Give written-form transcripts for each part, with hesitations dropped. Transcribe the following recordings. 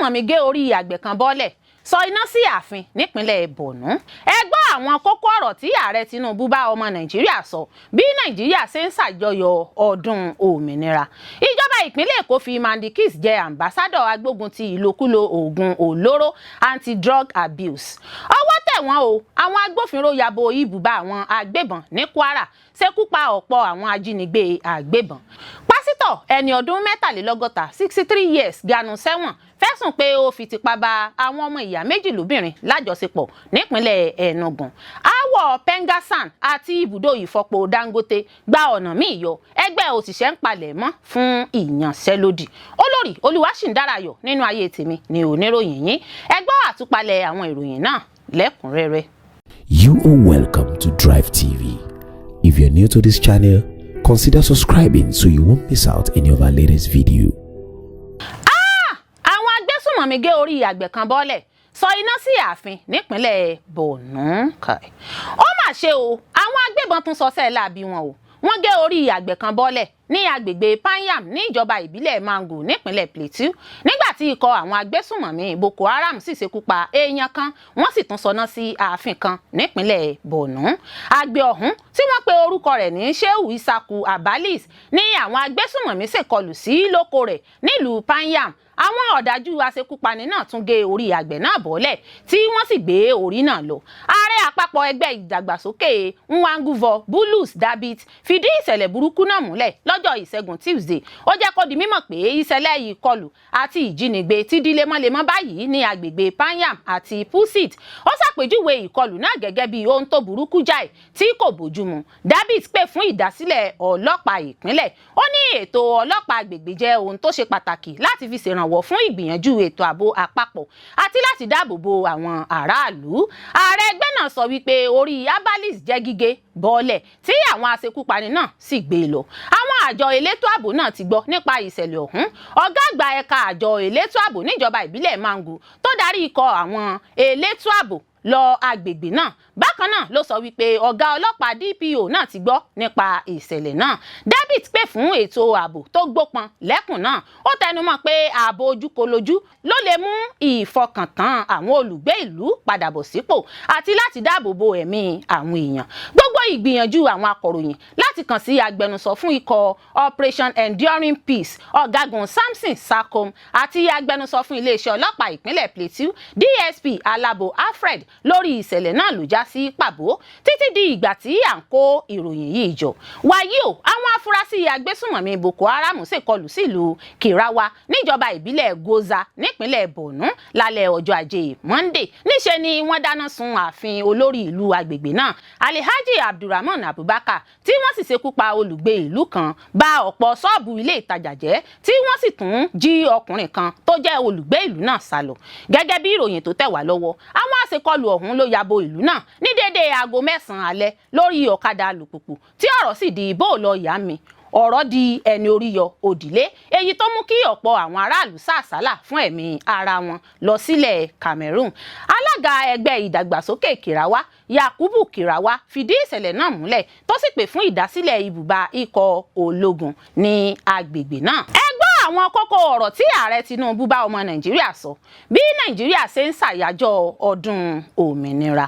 agbésùnmọ̀mí gé orí àgbẹ̀ kan bọ́lẹ̀ sọ iná sí ààfin nípínlẹ̀ Borno. Ẹ gbọ́ àwọn kókó ọ̀rọ̀ tí ààrẹ Tinubu bá ọmọ Nàìjíríà sọ bí Nàìjíríà ṣe ń ṣàjọyọ̀ ọdún òmìnira. Ìjọba ìpínlẹ̀ Èkó fi Mandikis jẹ àmbásádọ̀ agbógun ti ìlòkulò oògùn olóró anti-drug abuse. Ọwọ́ tẹ̀ wọ́n o, àwọn agbófinró yabo ibùba àwọn agbébọn ní Kwara ṣekú pa ọ̀pọ̀ àwọn ajínigbé agbébọn. Pásítọ̀ ẹni ọdún 63 63 years ganu sẹ́wọ̀n fẹ̀sùn pé ó fi tipá bá àwọn ọmọ ìyá méjì lóbìnrin lájọṣepọ̀ nípínlẹ̀ Enugu. Aáwọ̀ Pengassan àti ibùdó ìfọpo Dangote gba ọ̀nà míì yọ, ẹgbẹ́ òṣìṣẹ́ ń palẹ̀ mọ́ fún ìyanṣẹ́lódì. Olórí Olúwaṣìndárayọ̀ nínú ayé tèmi ni oníròyìn yín. Ẹ gbọ́ àtúpalẹ̀ àwọn ìròyìn náà lẹ́kùnrẹ́rẹ́. You are welcome to Drive TV. If you're new to this channel, consider subscribing so you won't miss out any of our latest video. Agbésùnmọ̀mí gé orí àgbẹ̀ kan bọ́lẹ̀ sọ iná sí ààfin nípínlẹ̀ Borno. Ó mà ṣe o, àwọn agbébọn tún sọsẹ́ láabi wọn o. Wọ́n gé orí àgbẹ̀ kan bọ́lẹ̀ ní agbègbè Panyam ní ìjọba ìbílẹ̀ Mangu nípínlẹ̀ Plateau nígbà tí ikọ̀ àwọn agbésùnmọ̀mí Boko Haram sì ṣekú pa èèyàn kan, wọ́n sì tún sọná sí ààfin kan nípínlẹ̀ Borno. Àgbẹ̀ ọ̀hún tí wọ́n pe orúkọ rẹ̀ ní Shehu Isaku Abalis ní àwọn agbésùnmọ̀mí ṣèkọlù sí lóko rẹ̀ nílùú Panyam. Àwọn ọ̀dájú aṣekúpani náà tún gé orí àgbẹ̀ náà bọ́lẹ̀ tí wọ́n sì gbé orí náà lọ. Ààrẹ àpapọ̀ ẹgbẹ́ ìdàgbàsókè Nwanguvo Bulus David fìdí ìṣẹ̀lẹ̀ burúkú náà múlẹ̀ lọ́jọ́ Ìṣẹ́gun Tuesday. Ó jẹ́ kó di mímọ̀ pé ìṣẹ̀lẹ̀ ìkọlù àti ìjínigbé ti di lemọ́lemọ́ báyìí ní agbègbè Panyam àti Pusit. Ó ṣàpèjúwe ìkọlù náà gẹ́gẹ́ bí ohun tó burúkú jáì tí kò bójúmu. David pè fún ìdásílẹ̀ ọlọ́pàá ìpínlẹ̀. Ó ní ètò ọlọ́pàá agbègbè jẹ́ ohun tó ṣe pàtàkì láti fi ṣèrànwọ́ fún ìgbìyànjú ètò ààbò àpapọ̀ àti láti dáàbò bo àwọn aráàlú. Ààrẹ ẹgbẹ́ náà sọ wípé orí Abalis jẹ́ gígé bọ́ọ̀lẹ̀ tí àwọn aṣekúpani náà sì gbé lọ. Àwọn àjọ elétò ààbò náà ti gbọ́ nípa ìṣẹ̀lẹ̀ ọ̀hún. Ọ̀gá àgbà ẹ̀ka àjọ elétò ààbò níjọba ìbílẹ̀ Mangu tó darí ikọ̀ àwọn elétò ààbò lọ agbègbè náà. Bákan náà ló sọ wípé ọ̀gá ọlọ́pàá DPO náà ti gbọ́ nípa ìṣẹ̀lẹ̀ náà. David pè fún ètò ààbò tó gbópọn lẹ́kùn náà. Ó tẹnumọ́ pé ààbò ojúkorojú ló lè mú ìfọkàntán àwọn olùgbé ìlú padà bọ̀ sípò àti láti dáàbò bo ẹ̀mí àwọn èèyàn. Gbogbo ìgbìyànjú àwọn akọ̀ròyìn láti kàn sí agbẹnusọ fún ikọ̀ Operation Enduring Peace Ọ̀gágun Samson Sakom àti agbẹnusọ fún iléeṣẹ́ ọlọ́pàá ìpínlẹ̀ Plateau DSP Alabo Alfred lórí ìṣẹ̀lẹ̀ náà ló já sí pàbó títí di ìgbà tí à ń kó ìròyìn yìí jọ. Wàyí o, àwọn afurasí agbésùnmọ̀mí Boko Haram ṣèkọlù sílùú Kirawa níjọba ìbílẹ̀ Goza nípínlẹ̀ Borno lálẹ́ ọjọ́ Ajé Monday. Níṣe ni wọ́n dáná sun ààfin olórí ìlú agbègbè náà Alhaji Abdulrahman Abubakar tí wọ́n sì ṣekú pa olùgbé ìlú kan, bà ọ̀pọ̀ ṣọ́ọ̀bù ilé ìtajà jẹ́ tí wọ́n sì tún jí ọkùnrin kan tó jẹ́ olùgbé ìlú náà sálọ. Gẹ́gẹ́ bí ìròyìn tó tẹ̀ wá lọ́wọ́, àwọn àṣekọlù ọ̀hún ló yabo ìlú náà ní déédéé aago 9 alẹ́ lórí ọ̀kadà alùpùpù tí ọ̀rọ̀ sì di bó lọ yá mi. Ọ̀rọ̀ di ẹni orí yọ òdìlé, èyí tó mú kí ọ̀pọ̀ àwọn aráàlú sàsálà fún ẹ̀mí ara wọn lọ sílẹ̀ Cameroon. Alága ẹgbẹ́ ìdàgbàsókè Kirawa Yakubu Kirawa fìdí ìṣẹ̀lẹ̀ náà múlẹ̀ tó sì pè fún ìdásílẹ̀ ibùba ikọ̀ ológun ní agbègbè náà. Ẹ gbọ́ àwọn kókó ọ̀rọ̀ tí ààrẹ Tinubu bá ọmọ Nàìjíríà sọ bí Nàìjíríà ṣe ń ṣàyájọ́ ọdún òmìnira.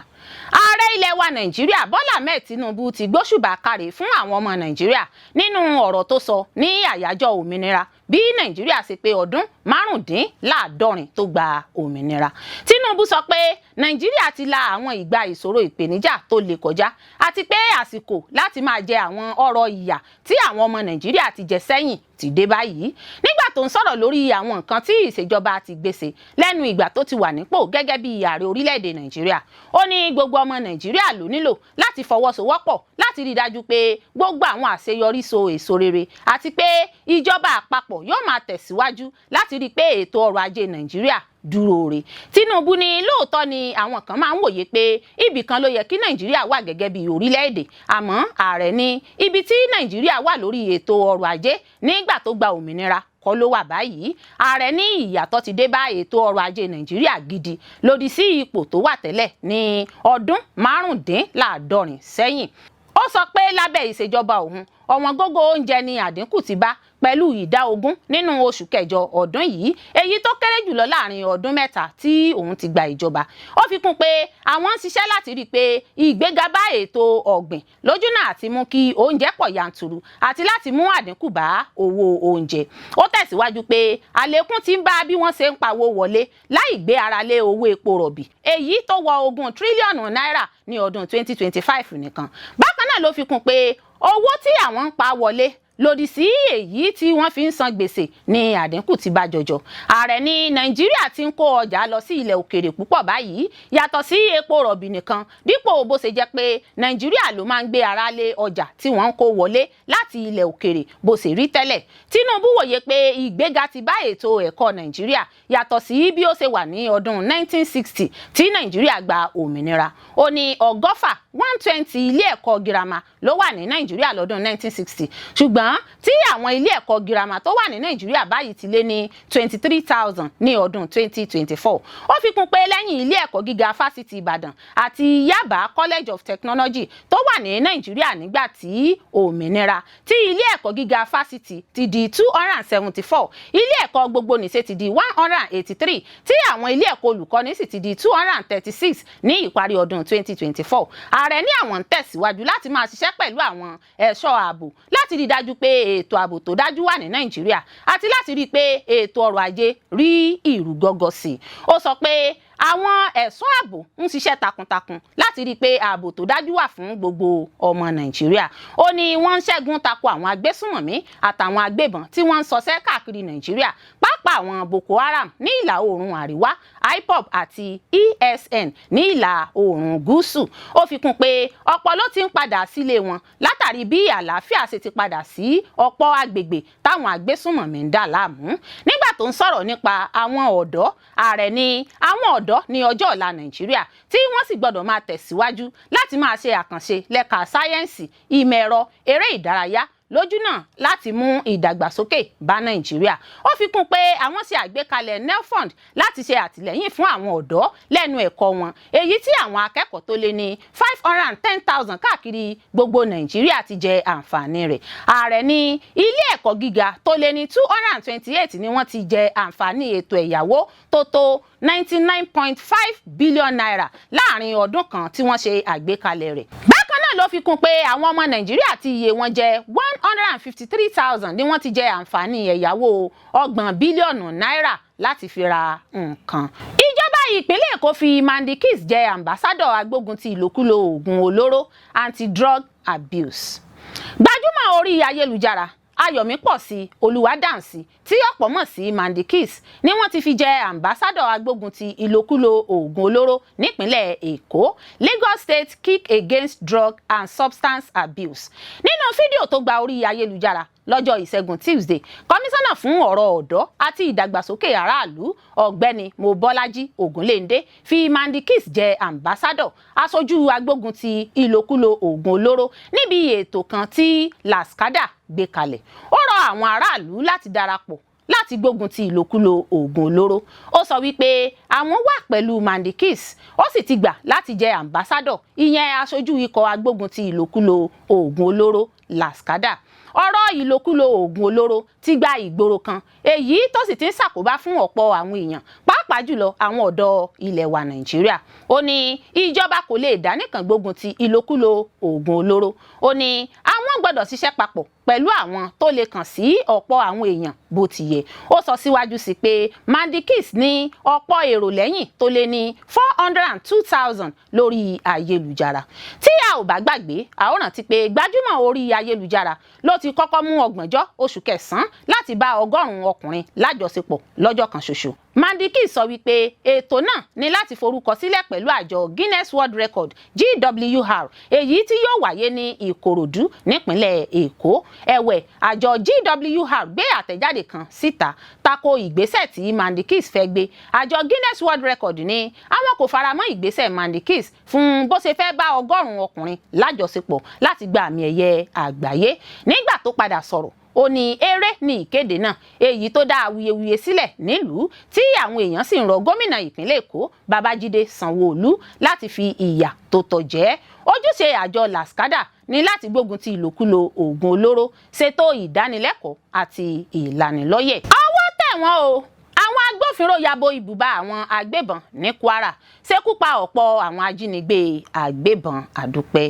Ààrẹ ilẹ̀ wa Nàìjíríà Bọ́lá Ahmed Tinubu ti gbóṣùbà káre fún àwọn ọmọ Nàìjíríà nínú ọ̀rọ̀ tó sọ ní àyájọ́ òmìnira bí Nàìjíríà ṣe pé ọdún 75 tó gba òmìnira. Tinubu sọ pé Nàìjíríà ti la àwọn ìgbà ìṣòro ìpèníjà tó le kọjá àti pé àsìkò láti máa jẹ àwọn ọrọ̀ ìyà tí àwọn ọmọ Nàìjíríà ti jẹ sẹ́yìn ti dé báyìí. Nígbà tó ń sọ̀rọ̀ lórí àwọn nǹkan tí ìṣèjọba ti gbèsè lẹ́nu ìgbà tó ti wà nípò gẹ́gẹ́ bí ààrẹ orílẹ̀-èdè Nàìjíríà, ó ní gbogbo ọmọ Nàìjíríà ló nílò láti fọwọ́sowọ́pọ̀ láti rí dájú pé gbogbo àwọn àṣeyọrí so èso rere àti pé ìjọba àpapọ̀ yóò máa tẹ̀síwájú láti rí pé ètò ọrọ̀ ajé Nàìjíríà dúró re. Tinubu ní lóòótọ́ ni àwọn kan máa ń wòye pé ibì kan ló yẹ kí Nàìjíríà wà gẹ́gẹ́ bí orílẹ̀-èdè, àmọ́ ààrẹ ní ibi tí Nàìjíríà wà lórí ètò ọrọ̀ ajé nígbà tó gba òmìnira kọ́ ló wà báyìí. Ààrẹ ní ìyàtọ̀ ti dé bá ètò ọrọ̀ ajé Nàìjíríà gidi lòdì sí ipò tó wà tẹ́lẹ̀ ní ọdún 75 sẹ́yìn. Ó sọ pé lábẹ́ ìṣèjọba òun ọ̀wọ́n gógó oúnjẹ ni àdínkù ti bá pẹ̀lú ìdá 20 nínú oṣù kẹjọ ọdún yìí, èyí tó kéré jùlọ láàrin ọdún mẹ́ta tí òun ti gba ìjọba. Ó fi kún pé àwọn ń ṣiṣẹ́ láti rí i pé ìgbéga bá ètò ọ̀gbìn lójúnà àti mú kí oúnjẹ pọ̀ yanturu àti láti mú àdínkù bá owó oúnjẹ. Ó tẹ̀síwájú pé àlékún ti ń bá bí wọ́n ṣe ń pawó wọlé láì gbé ara lé owó epo rọ̀bì, èyí tó wọ 20 tírílíọ̀nù náírà ní ọdún 2025 nìkan. Bákan náà ló fi kún pé owó tí àwọn ń pa wọlé lòdì sí èyí tí wọ́n fi ń san gbèsè ní àdínkù ti bá jọjọ. Ààrẹ ní Nàìjíríà ti ń kó ọjà lọ sí ilẹ̀ òkèèrè púpọ̀ báyìí yàtọ̀ sí epo rọ̀bì nìkan, dípò bó ṣe jẹ́ pé Nàìjíríà ló máa ń gbé ara lé ọjà tí wọ́n ń kó wọlé láti ilẹ̀ òkèèrè bó ṣe rí tẹ́lẹ̀. Tinubu wòye pé ìgbéga ti bá ètò ẹ̀kọ́ Nàìjíríà yàtọ̀ sí bí ó ṣe wà ní ọdún 1960 tí Nàìjíríà gba òmìnira. Ó ní 120 ilé ẹ̀kọ́ girama ló wà ní Nàìjíríà lọ́dún 1960, ṣùgbọ́n tí àwọn ilé ẹ̀kọ́ girama tó wà ní Nàìjíríà báyìí ti lé ní 23,000 ní ọdún 2024. Ó fi kún pé lẹ́yìn ilé ẹ̀kọ́ gíga fásitì Ìbàdàn àti Yaba College of Technology tó wà ní Nàìjíríà nígbà tí òmìnira, tí ilé ẹ̀kọ́ gíga fásitì ti di 274, ilé ẹ̀kọ́ gbogbonìṣe ti di 183, tí àwọn ilé ẹ̀kọ́ olùkọ́ni sì ti di 236 ní ìparí ọdún 2024. Ààrẹ ní àwọn ń tẹ̀síwájú láti máa ṣiṣẹ́ pẹ̀lú àwọn ẹ̀ṣọ́ ààbò láti rí dájú pé ètò ààbò tó dájú wà ní Nàìjíríà àti láti rí i pé ètò ọrọ̀ ajé rí ìrú gọ́gọ́ sí i. Ó sọ pé àwọn ẹ̀ṣọ́ ààbò ń ṣiṣẹ́ takuntakun láti rí i pé ààbò tó dájú wà fún gbogbo ọmọ Nàìjíríà. Ó ní wọ́n ń ṣẹ́gun tako àwọn agbésùnmọ̀mí àtàwọn agbébọn tí wọ́n ń ṣọṣẹ́ káàkiri Nàìjíríà, pàápàá àwọn Boko Haram ní ìlà oòrùn àríwá, IPOB àti ESN ní ìlà oòrùn gúúsù. Ó fi kún pé ọ̀pọ̀ ló ti ń padà sílé wọn látàrí bí àlàáfíà ṣe ti padà sí ọ̀pọ̀ agbègbè táwọn agbésùnmọ̀mí ń dà láàmú. Nígbà tó ń sọ̀rọ̀ nípa àwọn ọ̀dọ́, ààrẹ ní àwọn ọ̀dọ́ ní ọjọ́ ọ̀la Nàìjíríà tí wọ́n sì gbọ́dọ̀ máa tẹ̀síwájú láti máa ṣe àkànṣe lẹ́ka sáyẹ́ǹsì, ìmọ̀ ẹ̀rọ, eré ìdárayá lójúnà láti mú ìdàgbàsókè bá Nàìjíríà. Ó fi kún pé àwọn ṣe àgbékalẹ̀ nelfund láti ṣe àtìlẹ́yìn fún àwọn ọ̀dọ́ lẹ́nu ẹ̀kọ́ wọn, èyí tí àwọn akẹ́kọ̀ọ́ tó lé ní 510,000 káàkiri gbogbo Nàìjíríà ti jẹ àǹfààní rẹ̀. Ààrẹ ní ilé ẹ̀kọ́ gíga tó lé ní 228 ni wọ́n ti jẹ àǹfààní ètò ẹ̀yáwó tó tó 99.5 billion naira láàrin ọdún kan tí wọ́n ṣe àgbékalẹ̀ rẹ̀. Bákan náà ló fi kún pé àwọn ọmọ Nàìjíríà tí iye wọn jẹ́ 153,000 ni wọ́n ti jẹ àǹfààní ẹ̀yáwó 30 bílíọ̀nù náírà láti fi ra nǹkan. Ìjọba ìpínlẹ̀ Èkó fi Mandy Kiss jẹ ambassadọ̀ agbógun ti ìlòkulò oògùn olóró anti-drug abuse. Gbajúmọ̀ orí ayélujára Ayọ̀mípọ̀sí Olúwadáǹsì tí ọ̀pọ̀ mọ̀ sí Mandy Kiss ni wọ́n ti fi jẹ ambassadọ̀ agbógun ti ìlòkulò oògùn olóró nípínlẹ̀ Èkó, Lagos State Kick Against Drug and Substance Abuse. Nínú fídíò tó gba orí ayélujára lọ́jọ́ Ìṣẹ́gun Tuesday, kọmíṣánná fún ọ̀rọ̀ ọ̀dọ́ àti ìdàgbàsókè aráàlú Ọ̀gbẹ́ni Mobọ́lájí Ògúnléndé fi Mandy Kiss jẹ ambassadọ̀ aṣojú agbógun ti ìlòkulò oògùn olóró níbi ètò kan tí Lascada gbé kalẹ̀. Ó rọ àwọn aráàlú láti darapọ̀ láti gbógun ti ìlòkulò oògùn olóró. Ó sọ wípé àwọn wà pẹ̀lú Mandy Kiss, ó sì ti gbà láti jẹ ambassadọ̀, ìyẹn aṣojú ikọ̀ agbógun ti ìlòkulò oògùn olóró Lascada. Ọ̀rọ̀ ìlòkulò oògùn olóró ti gba ìgboro kan, èyí tó sì ti ń ṣàkóbá fún ọ̀pọ̀ àwọn èèyàn, pàápàá jùlọ àwọn ọ̀dọ́ ilẹ̀ wa Nàìjíríà. Ó ní ìjọba kò lè dá nìkan gbógun ti ìlòkulò oògùn olóró. Ó ní àwọn gbọ́dọ̀ ṣiṣẹ́ papọ̀ pẹ̀lú àwọn tó lè kàn sí ọ̀pọ̀ àwọn èèyàn bó ti yẹ. Ó sọ síwájú sí pé Mandy Kiss ní ọ̀pọ̀ èrò lẹ́yìn tó lé ní 402,000 lórí ayélujára. Tí a ò bá gbàgbé, a ó rántí pé gbajúmọ̀ orí ayélujára ló ti kọ́kọ́ mú 30 oṣù kẹsàn-án láti bá 100 ọkùnrin lájọṣepọ̀ lọ́jọ́ kan ṣoṣo. Mandy Kiss sọ wípé ètò náà ní láti forúkọ sílẹ̀ pẹ̀lú àjọ Guinness World Record GWR, èyí tí yóò wáyé ní Ìkòròdú nípínlẹ̀ Èkó. Ẹ̀wẹ̀, àjọ GWR gbé àtẹ̀jáde kan síta tako ìgbésẹ̀ tí Mandy Kiss fẹ́ gbé. Àjọ Guinness World Record ní àwọn kò faramọ́ ìgbésẹ̀ Mandy Kiss fún bó ṣe fẹ́ bá 100 ọkùnrin lájọṣepọ̀ láti gba àmì ẹ̀yẹ àgbáyé. Nígbà tó padà sọ̀rọ̀, ó ní eré ní ìkéde náà èyí tó dá awuyewuye sílẹ̀ nílùú tí àwọn èèyàn sì ń rọ gómìnà ìpínlẹ̀ Èkó Babájídé Sanwó-Olú láti fi ìyà tó tọ́ jẹ. Ojúṣe àjọ LASCADA ní láti gbógun ti ìlòkulò oògùn olóró, ṣètò ìdánilẹ́kọ̀ọ́ àti ìlanilọ́yẹ̀. Ọwọ́ tẹ̀ wọ́n o. Àwọn agbófinró yabo ibùba àwọn agbébọn ní Kwara ṣekú pa ọ̀pọ̀ àwọn ajínigbé agbébọn àdúpẹ́.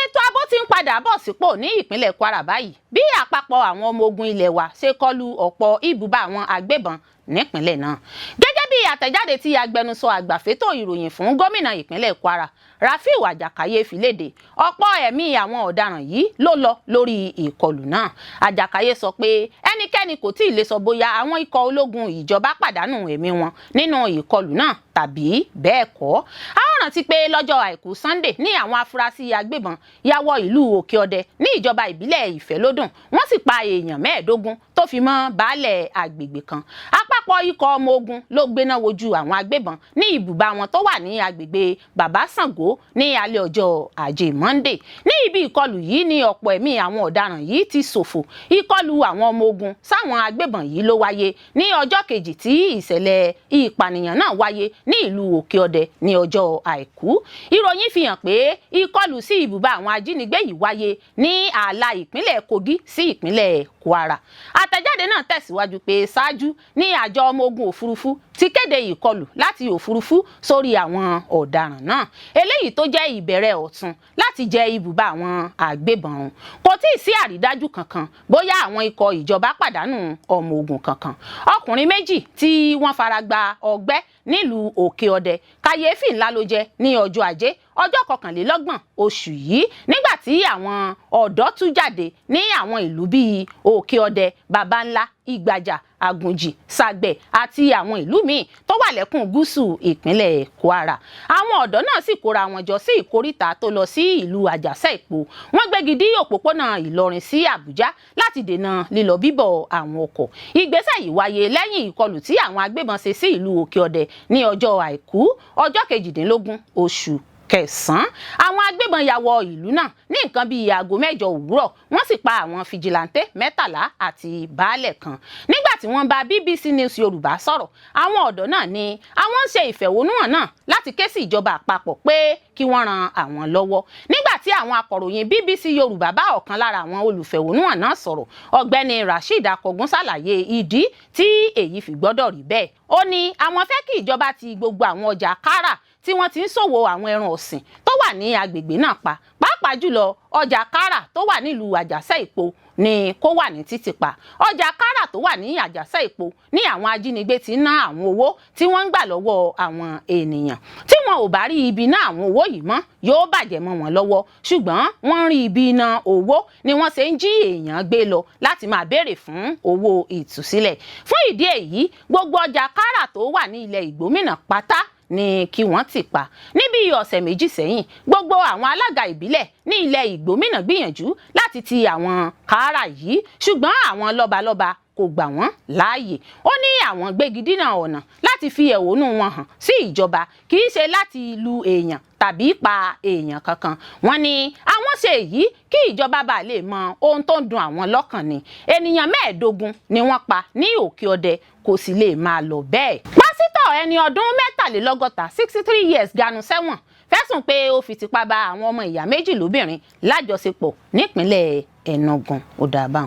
Ètò ààbò ti ń padà bọ̀ sípò ní ìpínlẹ̀ Kwara báyìí bí àpapọ̀ àwọn ọmọ ogun ilẹ̀ wa ṣe kọlu ọ̀pọ̀ ibùba àwọn agbébọn nípínlẹ̀ náà. Gẹ́gẹ́ bí àtẹ̀jáde tí agbẹnusọ àgbà fétò ìròyìn fún gómìnà ìpínlẹ̀ Kwara Rafiu Àjàkáyé fi léde, ọ̀pọ̀ ẹ̀mí àwọn ọ̀daràn yìí ló lọ lórí ìkọlù náà. Àjàkáyé sọ pé ẹnikẹ́ni kò tí ì lè sọ bóyá àwọn ikọ̀ ológun ìjọba pàdánù ẹ̀mí wọn nínú ìkọlù náà tàbí bẹ́ẹ̀ kọ́. A ó rántí pé lọ́jọ́ àìkú Sunday ní àwọn afurasí agbébọn ya wọ ìlú Òkè-Ọdẹ ní ìjọba ìbílẹ̀ Ìfẹ́lódùn, wọ́n sì pa èèyàn 15 tó fi mọ́ baálẹ̀ agbègbè kan. Àpapọ̀ ikọ̀ ọmọ ogun ló gbéná wojú àwọn agbébọn ní ibùba wọn tó wà ní agbègbè Bàbá Ṣàngó ní alẹ́ ọjọ́ Ajé Monday. Ní ibi ìkọlù yìí ni ọ̀pọ̀ ẹ̀mí àwọn ọ̀daràn yìí ti ṣòfò. Ìkọlù àwọn ọmọ ogun sáwọn agbébọn yìí ló wáyé ní ọjọ́ kejì tí ìṣẹ̀lẹ̀ ìpànìyàn náà wáyé ní ìlú Òkè-Ọdẹ ní ọjọ́ àìkú. Ìròyìn fi hàn pé ìkọlù sí ibùba àwọn ajínigbé yìí wáyé ní ààlà ìpínlẹ̀ Kogi sí ìpínlẹ̀ Kwara. Àtẹ̀jáde náà tẹ̀síwájú pé ṣáájú ní àjọ ọmọ ogun òfurufú ti kéde ìkọlù láti òfurufú sórí àwọn ọ̀daràn náà, eléyìí tó jẹ́ ìbẹ̀rẹ̀ ọ̀tun láti jẹ ibùba àwọn àgbébọn ọ̀hún. Kò tí ì sí àrídájú kankan bóyá àwọn ikọ̀ ìjọba pàdánù ọmọ ogun kankan. Ọkùnrin méjì tí wọ́n fara gba ọgbẹ́ nílùú Òkè-Ọdẹ kàyéfì ńlá ló jẹ́ ní ọjọ́ Ajé ọjọ́ 21 oṣù yìí nígbà tí àwọn ọ̀dọ́ tú jáde ní àwọn ìlú bíi Òkè-Ọdẹ, Babańlá, Ìgbàjà, Àgùnjì, Sàgbẹ̀ àti àwọn ìlú míì tó wà lẹ́kùn gúúsù ìpínlẹ̀ Kwara. Àwọn ọ̀dọ́ náà sì kóra wọn jọ sí ìkóríta tó lọ sí ìlú Àjàṣẹ́-Ìpó. Wọ́n gbégi dí òpópónà Ìlọrin sí Àbújá láti dènà lílọ bíbọ̀ àwọn ọkọ̀. Ìgbésẹ̀ yìí wáyé lẹ́yìn ìkọlù tí àwọn agbébọn ṣe sí ìlú Òkè-Ọdẹ ní ọjọ́ àìkú ọjọ́ 18 oṣù kẹsàn-án. Àwọn agbébọn ya wọ ìlú náà ní nǹkan bíi aago 7 òwúrọ̀, wọ́n sì pa àwọn fìjìláńtẹ́ 13 àti baálẹ̀ kan. Nígbà tí wọ́n bá BBC News Yorùbá sọ̀rọ̀, àwọn ọ̀dọ́ náà ní àwọn ń ṣe ìfẹ̀hónúhàn náà láti ké sí ìjọba àpapọ̀ pé kí wọ́n ran àwọn lọ́wọ́. Nígbà tí àwọn akọ̀ròyìn BBC Yorùbá bá ọ̀kan lára àwọn olùfẹ̀hónúhàn náà sọ̀rọ̀, ọ̀gbẹ́ni Rasheed Akọ̀gún ṣàlàyé ìdí tí èyí fi gbọ́dọ̀ rí bẹ́ẹ̀. Ó ní àwọn fẹ́ kí ìjọba ti gbogbo àwọn ọjà kárà tí wọ́n ti ń ṣòwò àwọn ẹran ọ̀sìn tó wà ní agbègbè náà pa, pàápàá jùlọ ọjà kárà tó wà nílùú Àjàṣẹ́-Ìpó ni kó wà ní títìpa. Ọjà kárà tó wà ní Àjàṣẹ́-Ìpó ní àwọn ajínigbé ti ná àwọn owó tí wọ́n ń gbà lọ́wọ́ àwọn ènìyàn. Tí wọn ò bá rí ibi ná àwọn owó yìí mọ́, yóò bàjẹ́ mọ́ wọn lọ́wọ́. Ṣùgbọ́n wọ́n ń rí ibi ná owó ni wọ́n ṣe ń jí èèyàn gbé lọ láti máa béèrè fún owó ìtúsílẹ̀. Fún ìdí èyí, gbogbo ọjà kárà tó wà ní ilẹ̀ Ìgbómìnà pátá ni kí wọ́n ti pa. Níbi ọ̀sẹ̀ méjì sẹ́yìn, gbogbo àwọn alága ìbílẹ̀ ní ilẹ̀ Ìgbómìnà gbìyànjú láti ti àwọn kárà yìí, ṣùgbọ́n àwọn lọ́balọ́ba kò gbà wọ́n láàyè. Ó ní àwọn gbégidínà ọ̀nà láti fi ẹ̀hónú wọn hàn sí ìjọba, kì í ṣe láti lu èèyàn tàbí pa èèyàn kankan. Wọ́n ní àwọn ṣe èyí kí ìjọba bá lè mọ ohun tó ń dùn àwọn lọ́kàn ni. Ènìyàn 15 ni wọ́n pa ní Òkè-Ọdẹ, kò sì lè máa lọ bẹ́ẹ̀. Pásítọ̀ ẹni ọdún 63 63 years ganu sẹ́wọ̀n fẹ̀sùn pé ó fi tipá bá àwọn ọmọ ìyá méjì lóbìnrin lájọṣepọ̀ nípínlẹ̀ Enugu. Ó dàbà.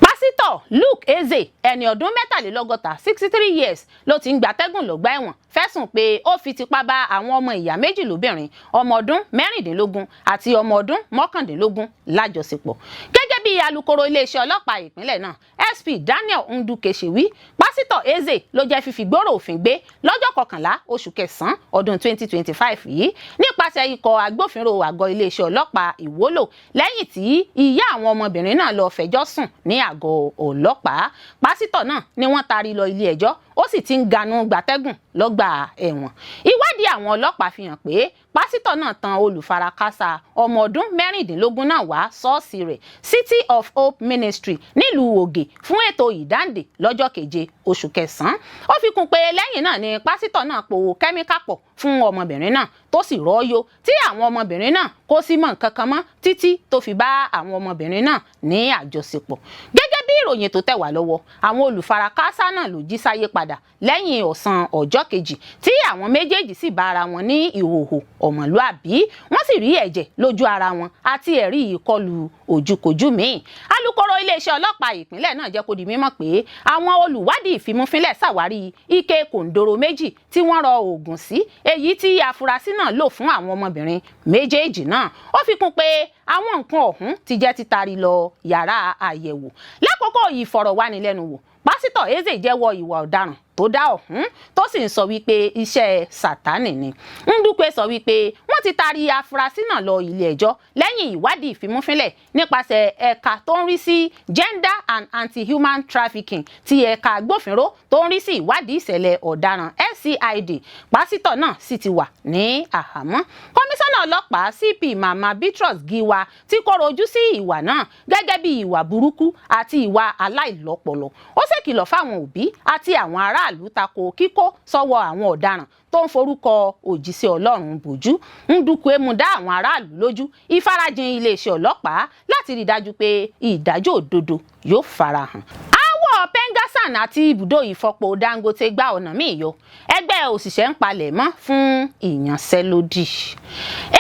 Pásítọ̀ Luke Eze ẹni ọdún 63 63 years ló ti ń gbatẹ́gùn lọ́gbà ẹ̀wọ̀n fẹ̀sùn pé ó fi tipá bá àwọn ọmọ ìyá méjì lóbìnrin ọmọ ọdún 16 àti ọmọ ọdún 19 lájọṣepọ̀. Gẹ́gẹ́ bí alukoro iléeṣẹ́ ọlọ́pàá ìpínlẹ̀ náà SP Daniel Nduke ṣe wí, pásítọ̀ Eze ló jẹ́ fífigbóró òfin gbé lọ́jọ́ 11 oṣù kẹsàn-án ọdún 2025 yìí nípasẹ̀ ikọ̀ agbófinró àgọ́ iléeṣẹ́ ọlọ́pàá Ìwólò lẹ́yìn tí ìyá àwọn ọmọbìnrin náà lọ fẹjọ́ sùn ní àgọ́ ọlọ́pàá. Pásítọ̀ náà ni wọ́n taari lọ ilé ẹjọ́, ó sì ti ń ganu gbatẹ́gùn lọ́gbà ẹ̀wọ̀n. Ìwádìí àwọn ọlọ́pàá fi hàn pé pásítọ̀ náà tan olùfarakásá ọmọ ọdún 16 náà wá ṣọ́ọ̀ṣì rẹ̀ City of Hope Ministry nílùú Ògè fún ètò ìdáǹdè lọ́jọ́ 7 oṣù kẹsàn-án. Ó fi kún pé lẹ́yìn náà ni pásítọ̀ náà po kẹ́míkà pọ̀ fún ọmọbìnrin náà tó sì rọ́ọ̀yọ́ tí àwọn ọmọbìnrin náà kò sì mọ̀ nǹkan kan mọ́ títí tó fi bá àwọn ọmọbìnrin náà ní àjọṣepọ̀. Gẹ́gẹ́ bí ìròyìn tó tẹ̀ wá lọ́wọ́ àwọn olùfarakásá náà ló jí sáyé padà lẹ́yìn ọ̀sán ọjọ́ kejì tí àwọn méjèèjì sì bá ara wọn ní ìhòòhò ọmọlúàbí wọ́n sì rí ẹ̀jẹ̀ lójú ara wọn àti ẹ̀rí ìkọlù ojúkojú míì. alukoro iléeṣẹ́ ọlọ́pàá ìpínlẹ̀ náà jẹ́ kó di mímọ̀ pé àwọn olùwádìí ìfimúfínlẹ̀ ṣàwárí ike kòǹdóró méjì tí wọ́n rọ oògùn sí èyí tí afurasí náà lò fún àwọn ọmọbìnrin méjèèjì náà. ó fi kún pé àwọn nǹkan ọ̀hún ti jẹ́ títari lọ yàrá àyẹ̀wò. lákòókò ìfọ̀rọ̀wánilẹ́nuwò pásítọ̀ Eze jẹ́wọ́ ìwà ọ̀daràn tó dá ọ̀hún tó sì ń sọ wípé iṣẹ́ Sátánì ni. Ndukwe sọ wípé wọ́n ti taari afurasí náà lọ ilé ẹjọ́ lẹ́yìn ìwádìí ìfimúfínlẹ̀ nípasẹ̀ ẹ̀ka tó ń rí sí gender and anti-human trafficking ti ẹ̀ka agbófinró tó ń rí sí ìwádìí ìṣẹ̀lẹ̀ ọ̀daràn FCID. pásítọ̀ náà sì ti wà ní àhámọ́. kọmíṣánná ọlọ́pàá CP Mama Beatrice Giwa ti kọ̀rọ̀ ojú sí ìwà náà gẹ́gẹ́ bí ìwà burúkú àti ìwà aláìlọ́pọlọ. ó ṣèkìlọ̀ fáwọn òbí àti àwọn aráàlú tako kíkó sọ́wọ́ àwọn ọ̀daràn tó ń forúkọ òjíṣẹ́ Ọlọ́run bòjú. Ndukwe mú dá àwọn aráàlú lójú ìfarajìn iléeṣẹ́ ọlọ́pàá láti rí dájú pé ìdájọ́ òdodo yóò farahàn. Aáwọ̀ Pengassan àti ibùdó ìfọpo Dangote gba ọ̀nà míì yọ. ẹgbẹ́ òṣìṣẹ́ ń palẹ̀ mọ́ fún ìyanṣẹ́lódì.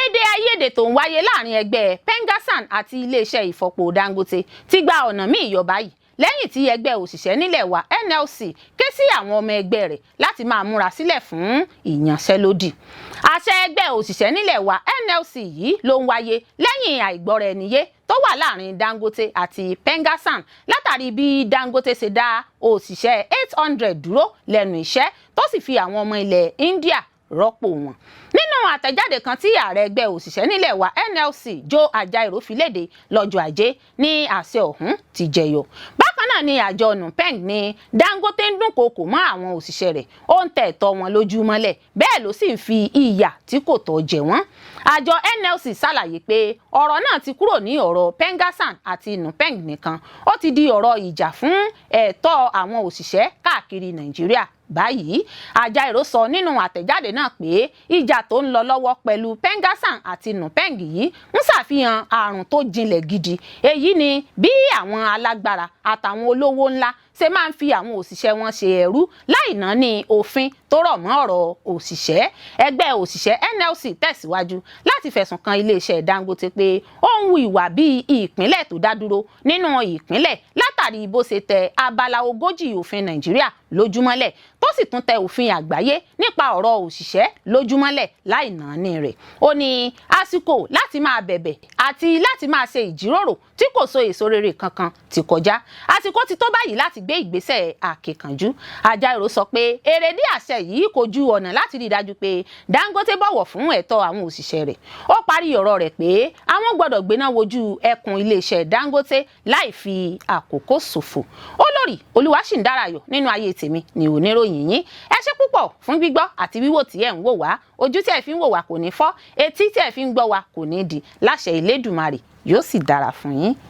èdè àìyedè tó ń wáyé láàrin ẹgbẹ́ Pengassan àti iléeṣẹ́ ìfọpo Dangote ti gba ọ̀nà míì yọ báyìí lẹ́yìn tí ẹgbẹ́ òṣìṣẹ́ nílẹ̀ wa NLC ké sí àwọn ọmọ ẹgbẹ́ rẹ̀ láti máa múra sílẹ̀ fún ìyanṣẹ́lódì. àṣẹ ẹgbẹ́ òṣìṣẹ́ nílẹ̀ wa NLC yìí ló ń wáyé lẹ́yìn àìgbọ́ra-ẹniyé tó wà láàrin Dangote àti Pengassan látàrí bí Dangote ṣe dá òṣìṣẹ́ 800 dúró lẹ́nu iṣẹ́ tó sì fi àwọn ọmọ ilẹ̀ India rọ́pò wọn. nínú àtẹ̀jáde kan tí ààrẹ ẹgbẹ́ òṣìṣẹ́ nílẹ̀ wa NLC Joe Ajaero fi léde lọ́jọ́ ajé ní àṣẹ ọ̀hún ti jẹyọ. bákan náà ni àjọ NUPENG ní Dangote ń dúnkokò mọ́ àwọn òṣìṣẹ́ rẹ̀ ó ń tẹ̀ ẹ̀tọ́ wọn lójú mọ́lẹ̀ bẹ́ẹ̀ ló sì ń fi ìyà tí kò tọ́ jẹ wọ́n. àjọ NLC ṣàlàyé pé ọ̀rọ̀ náà ti kúrò ní ọ̀rọ̀ Pengassan àti NUPENG nìkan ó ti di ọ̀rọ̀ ìjà fún ẹ̀tọ́ àwọn òṣìṣẹ́ káàkiri Nàìjíríà báyìí. Ajaero sọ nínú àtẹ̀jáde náà pé ìjà tó ń lọ lọ́wọ́ pẹ̀lú Pengassan àti NUPENG yìí ń ṣàfihàn àrùn tó jinlẹ̀ gidi. èyí ni bí àwọn alágbára àtàwọn olówó ńlá ṣe máa ń fi àwọn òṣìṣẹ́ wọn ṣe ẹrú láì náání òfin tó rọ̀ mọ́ ọ̀rọ̀ òṣìṣẹ́. ẹgbẹ́ òṣìṣẹ́ NLC tẹ̀síwájú láti fẹ̀sùn kan iléeṣẹ́ Dangote pé ó ń hu ìwà bíi ìpínlẹ̀ tó dá dúró nínú ìpínlẹ̀ látàrí bó ṣe tẹ abala 40 òfin Nàìjíríà lójúmọ́lẹ̀ tó sì tún tẹ òfin àgbáyé nípa ọ̀rọ̀ òṣìṣẹ́ lójúmọ́lẹ̀ láì náání rẹ̀. ó ní àsìkò láti máa bẹ̀bẹ̀ àti láti máa ṣe ìjíròrò tí kò so èso rere kankan ti kọjá. àsìkò ti tó báyìí láti gbé ìgbésẹ̀ àkèkànjú. Ajaero sọ pé èrèdí àṣẹ yìí kò ju ọ̀nà láti rí i dájú pé Dangote bọ̀wọ̀ fún ẹ̀tọ́ àwọn òṣìṣẹ́ rẹ̀. ó parí ọ̀rọ̀ rẹ̀ pé àwọn gbọ́dọ̀ gbéná wojú ẹkùn iléeṣẹ́ Dangote láì fi àkókò ṣòfò. Olórí Olúwaṣìndárayọ̀ nínú ayé tèmi ni oníròyìn yín. ẹ ṣé púpọ̀ fún gbígbọ́ àti wíwò tí ẹ̀ ń wò wá. ojú tí ẹ fi ń wò wá kò ní fọ́, etí tí ẹ fi ń gbọ́ wá kò ní di. láṣẹ Elédùmarè yóò sì dára fún yín.